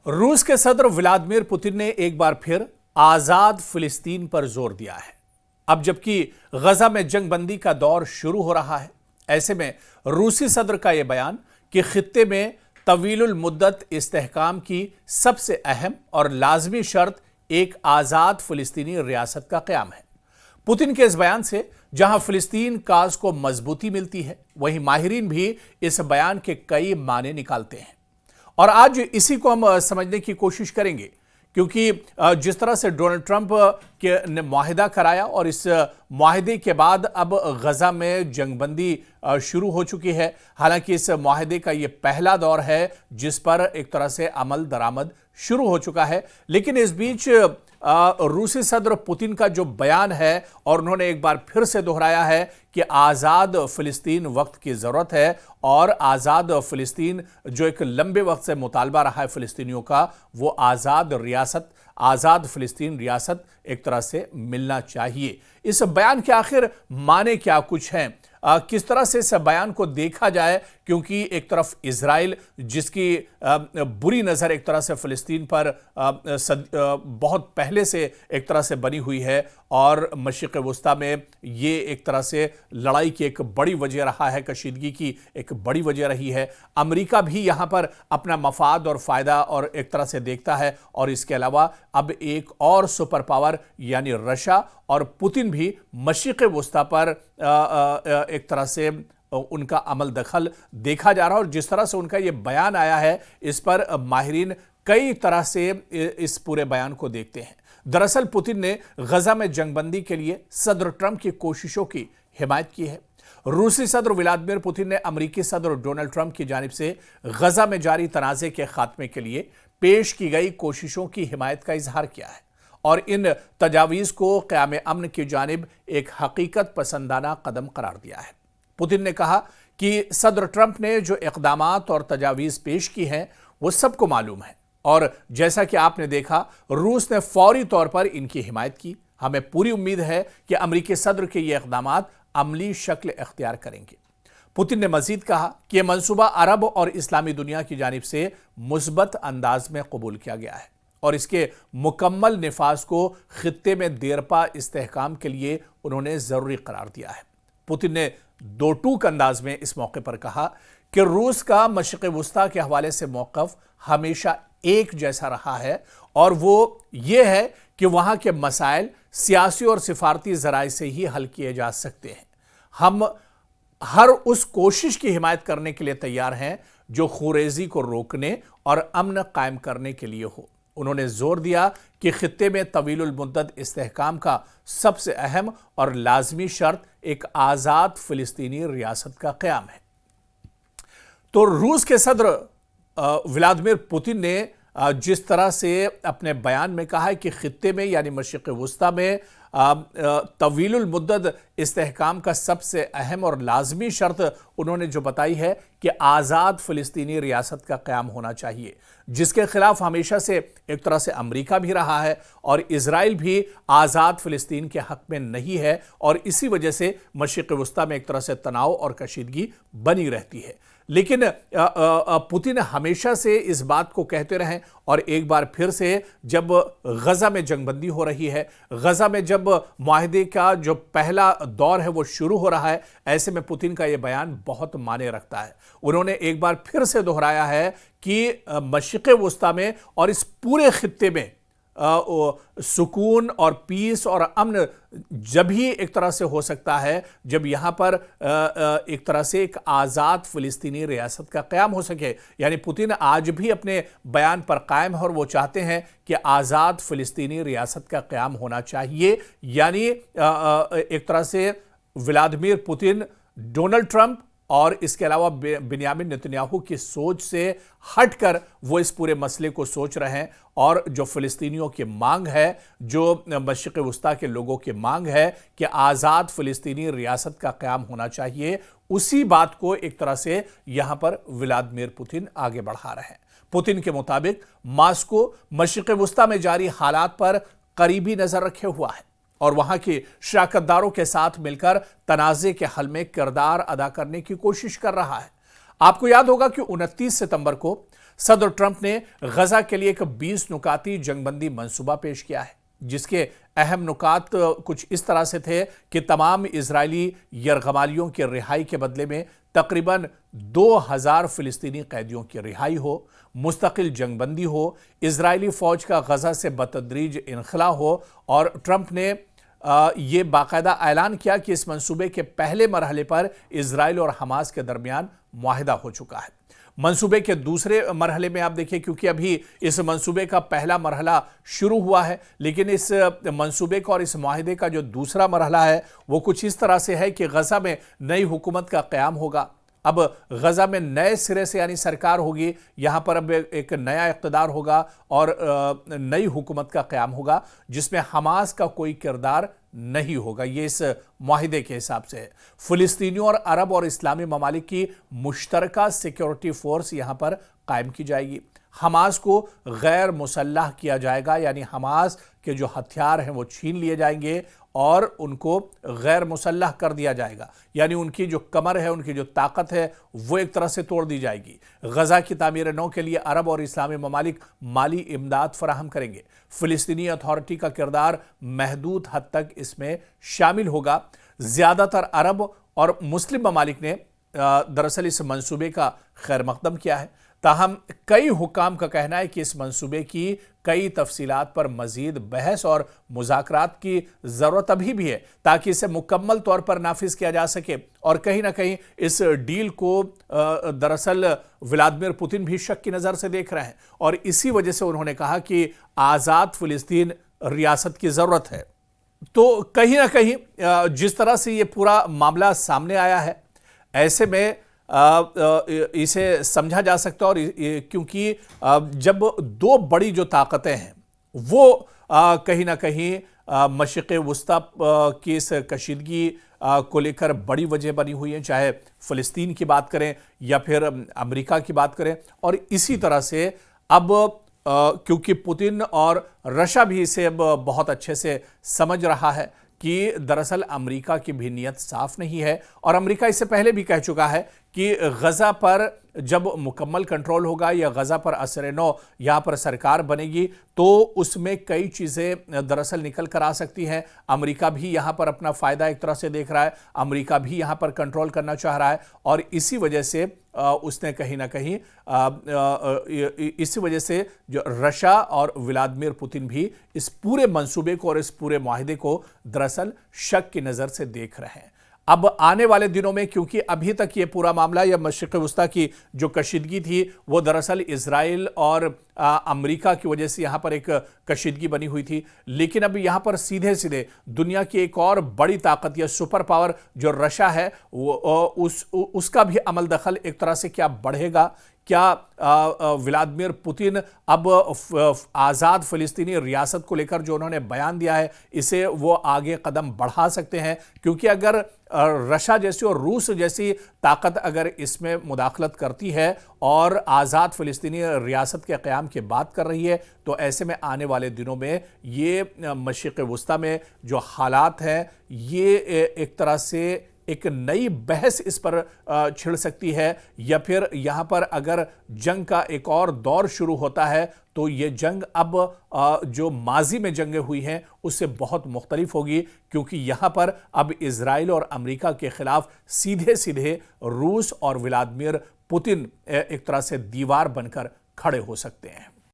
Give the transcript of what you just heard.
रूस के सदर व्लादिमीर पुतिन ने एक बार फिर आजाद फिलिस्तीन पर जोर दिया है। अब जबकि गजा में जंगबंदी का दौर शुरू हो रहा है, ऐसे में रूसी सदर का यह बयान कि खित्ते में तवीलुल मुद्दत इस्तेहकाम की सबसे अहम और लाजमी शर्त एक आजाद फिलिस्तीनी रियासत का क़याम है। पुतिन के इस बयान से जहां फिलिस्तीन काज को मजबूती मिलती है, वहीं माहिरीन भी इस बयान के कई माने निकालते हैं। और आज इसी को हम समझने की कोशिश करेंगे, क्योंकि जिस तरह से डोनाल्ड ट्रंप ने मुआहिदा कराया और इस मुआहिदे के बाद अब गजा में जंगबंदी शुरू हो चुकी है। हालांकि इस मुआहिदे का ये पहला दौर है जिस पर एक तरह से अमल दरामद शुरू हो चुका है, लेकिन इस बीच रूसी सदर पुतिन का जो बयान है और उन्होंने एक बार फिर से दोहराया है कि आज़ाद फिलिस्तीन वक्त की ज़रूरत है और आज़ाद फिलिस्तीन जो एक लंबे वक्त से मुतालबा रहा है फिलिस्तीनियों का, वो आज़ाद फिलिस्तीन रियासत एक तरह से मिलना चाहिए। इस बयान के आखिर माने क्या कुछ हैं, किस तरह से इस बयान को देखा जाए, क्योंकि एक तरफ इजराइल जिसकी बुरी नज़र एक तरह से फ़िलिस्तीन पर बहुत पहले से एक तरह से बनी हुई है और मशरिक़ वस्ता में ये एक तरह से लड़ाई की एक बड़ी वजह रहा है, कशीदगी की एक बड़ी वजह रही है। अमेरिका भी यहाँ पर अपना मफाद और फ़ायदा और एक तरह से देखता है, और इसके अलावा अब एक और सुपर पावर यानी रशिया और पुतिन भी मशरिक़ वस्ता पर एक तरह से उनका अमल दखल देखा जा रहा है। और जिस तरह से उनका ये बयान आया है, इस पर माहिरीन कई तरह से इस पूरे बयान को देखते हैं। दरअसल पुतिन ने गजा में जंगबंदी के लिए सदर ट्रंप की कोशिशों की हिमायत की है। रूसी सदर व्लादिमीर पुतिन ने अमेरिकी सदर डोनाल्ड ट्रंप की जानिब से गजा में जारी तनाज़े के खात्मे के लिए पेश की गई कोशिशों की हिमायत का इजहार किया है और इन तजावीज़ को क़याम अमन की जानिब एक हकीकत पसंदाना कदम करार दिया है। पुतिन ने कहा कि सदर ट्रंप ने जो इक़दामात और तजावीज़ पेश की हैं वो सबको मालूम है, और जैसा कि आपने देखा रूस ने फौरी तौर पर इनकी हिमायत की। हमें पूरी उम्मीद है कि अमेरिकी सदर के ये इक़दामात अमली शक्ल इख्तियार करेंगे। पुतिन ने मजीद कहा कि यह मंसूबा अरब और इस्लामी दुनिया की जानिब से मुस्बत अंदाज में कबूल किया गया है और इसके मुकम्मल निफाज को खित्ते में देरपा इस्तेहकाम के लिए उन्होंने ज़रूरी करार दिया है। पुतिन ने दो टूक अंदाज में इस मौके पर कहा कि रूस का मशरिक़ वस्ता के हवाले से मौक़िफ़ हमेशा एक जैसा रहा है, और वो ये है कि वहाँ के मसाइल सियासी और सिफारती ज़राए से ही हल किए जा सकते हैं। हम हर उस कोशिश की हिमायत करने के लिए तैयार हैं जो खुरेज़ी को रोकने और अमन कायम करने के लिए हो। उन्होंने जोर दिया कि खित्ते में तवीलुल मुद्दत इस्तेहकाम का सबसे अहम और लाजमी शर्त एक आज़ाद फिलिस्तीनी रियासत का क़याम है। तो रूस के सदर व्लादिमीर पुतिन ने जिस तरह से अपने बयान में कहा है कि खित्ते में यानी मशरिक़ वस्ता में तवीलुल मुद्दत इस्तेहकाम का सबसे अहम और लाजमी शर्त उन्होंने जो बताई है कि आज़ाद फिलिस्तीनी रियासत का क़याम होना चाहिए, जिसके खिलाफ हमेशा से एक तरह से अमेरिका भी रहा है और इजराइल भी आज़ाद फिलिस्तीन के हक़ में नहीं है, और इसी वजह से मशरिक़ वस्ता में एक तरह से तनाव और कशीदगी बनी रहती है। लेकिन पुतिन हमेशा से इस बात को कहते रहे, और एक बार फिर से जब गजा में जंगबंदी हो रही है, गजा में जब मुआहिदे का जो पहला दौर है वो शुरू हो रहा है, ऐसे में पुतिन का ये बयान बहुत माने रखता है। उन्होंने एक बार फिर से दोहराया है कि मशरिक़ वस्ता में और इस पूरे खित्ते में सुकून और पीस और अमन जब ही एक तरह से हो सकता है जब यहाँ पर एक तरह से एक आज़ाद फिलिस्तीनी रियासत का क़याम हो सके। यानी पुतिन आज भी अपने बयान पर कायम है और वो चाहते हैं कि आज़ाद फिलिस्तीनी रियासत का क़याम होना चाहिए। यानी एक तरह से व्लादिमीर पुतिन डोनाल्ड ट्रंप और इसके अलावा बिन्यामिन नेतन्याहू की सोच से हटकर वो इस पूरे मसले को सोच रहे हैं, और जो फ़िलिस्तीनियों की मांग है, जो मशरिक़ वस्ता के लोगों की मांग है कि आज़ाद फ़िलिस्तीनी रियासत का क़याम होना चाहिए, उसी बात को एक तरह से यहाँ पर व्लादिमीर पुतिन आगे बढ़ा रहे हैं। पुतिन के मुताबिक मास्को मशरिक़ वस्ता में जारी हालात पर करीबी नज़र रखे हुआ है और वहां के शराकतदारों के साथ मिलकर तनाज़े के हल में किरदार अदा करने की कोशिश कर रहा है। आपको याद होगा कि 29 सितंबर को सदर ट्रंप ने गजा के लिए एक 20 नुकाती जंगबंदी मंसूबा पेश किया है, जिसके अहम नुकात कुछ इस तरह से थे कि तमाम इजरायली यरगमालियों की रिहाई के बदले में तकरीबन 2000 फिलिस्तीनी कैदियों की रिहाई हो, मुस्तकिल जंगबंदी हो, इजरायली फौज का गजा से बतदरीज इनखला हो। और ट्रंप ने ये बाकायदा ऐलान किया कि इस मंसूबे के पहले मरहले पर इजराइल और हमास के दरमियान मुआहिदा हो चुका है। मंसूबे के दूसरे मरहले में आप देखिए, क्योंकि अभी इस मंसूबे का पहला मरहला शुरू हुआ है, लेकिन इस मंसूबे का और इस मुआहिदे का जो दूसरा मरहला है वो कुछ इस तरह से है कि गजा में नई हुकूमत का क़याम होगा। अब गजा में नए सिरे से यानी सरकार होगी, यहाँ पर अब एक नया इक़्तिदार होगा और नई हुकूमत का क़याम होगा जिसमें हमास का कोई किरदार नहीं होगा। ये इस मुआहिदे के हिसाब से है। फ़िलिस्तीनियों और अरब और इस्लामी ममालिक की मुश्तरका सिक्योरिटी फोर्स यहाँ पर कायम की जाएगी। हमास को गैर मुसल्लह किया जाएगा, यानी हमास के जो हथियार हैं वो छीन लिए जाएंगे और उनको गैर मुसल्लह कर दिया जाएगा, यानी उनकी जो कमर है, उनकी जो ताकत है वो एक तरह से तोड़ दी जाएगी। गजा की तामीर नौ के लिए अरब और इस्लामी ममालिक माली इमदाद फराहम करेंगे। फ़िलिस्तीनी अथॉरिटी का किरदार महदूद हद तक इसमें शामिल होगा। ज़्यादातर अरब और मुस्लिम ममालिक ने दरअसल इस मंसूबे का खैर मकदम किया है, ताहम कई हुकाम का कहना है कि इस मंसूबे की कई तफसीलात पर मजीद बहस और मुज़ाकरात की ज़रूरत अभी भी है ताकि इसे मुकम्मल तौर पर नाफिज किया जा सके। और कहीं ना कहीं इस डील को दरअसल व्लादिमीर पुतिन भी शक की नज़र से देख रहे हैं और इसी वजह से उन्होंने कहा कि आज़ाद फ़िलिस्तीन रियासत की ज़रूरत है। तो कहीं ना कहीं जिस तरह से ये पूरा मामला सामने आया है, ऐसे में इसे समझा जा सकता है। और क्योंकि जब दो बड़ी जो ताकतें हैं वो कहीं ना कहीं मशरिक़ वस्ता की इस कशीदगी को लेकर बड़ी वजह बनी हुई है, चाहे फ़लस्तीन की बात करें या फिर अमेरिका की बात करें। और इसी तरह से अब क्योंकि पुतिन और रशिया भी इसे अब बहुत अच्छे से समझ रहा है कि दरअसल अमेरिका की भी नीयत साफ नहीं है और अमेरिका इससे पहले भी कह चुका है कि गजा पर जब मुकम्मल कंट्रोल होगा या गजा पर असर नौ यहाँ पर सरकार बनेगी तो उसमें कई चीज़ें दरअसल निकल कर आ सकती हैं। अमेरिका भी यहाँ पर अपना फ़ायदा एक तरह से देख रहा है, अमेरिका भी यहाँ पर कंट्रोल करना चाह रहा है और इसी वजह से उसने कहीं ना कहीं इसी वजह से जो रशिया और व्लादिमीर पुतिन भी इस पूरे मंसूबे को और इस पूरे मुआहिदे को दरअसल शक की नज़र से देख रहे हैं। अब आने वाले दिनों में, क्योंकि अभी तक ये पूरा मामला या मशरिक़ वस्ता की जो कशीदगी थी वो दरअसल इजराइल और अमेरिका की वजह से यहाँ पर एक कशीदगी बनी हुई थी, लेकिन अब यहाँ पर सीधे सीधे दुनिया की एक और बड़ी ताकत या सुपर पावर जो रशिया है वो उसका भी अमल दखल एक तरह से क्या बढ़ेगा? क्या व्लादिमीर पुतिन अब आज़ाद फ़िलिस्तीनी रियासत को लेकर जो उन्होंने बयान दिया है इसे वो आगे कदम बढ़ा सकते हैं? क्योंकि अगर रशिया जैसी और रूस जैसी ताकत अगर इसमें मुदाखलत करती है और आज़ाद फ़िलिस्तीनी रियासत के क़याम की बात कर रही है तो ऐसे में आने वाले दिनों में ये मशरिक़ वस्ता में जो हालात हैं ये एक तरह से एक नई बहस इस पर छिड़ सकती है या फिर यहाँ पर अगर जंग का एक और दौर शुरू होता है तो ये जंग अब जो माजी में जंगें हुई हैं उससे बहुत मुख्तलिफ होगी, क्योंकि यहाँ पर अब इजराइल और अमेरिका के खिलाफ सीधे सीधे रूस और व्लादिमीर पुतिन एक तरह से दीवार बनकर खड़े हो सकते हैं।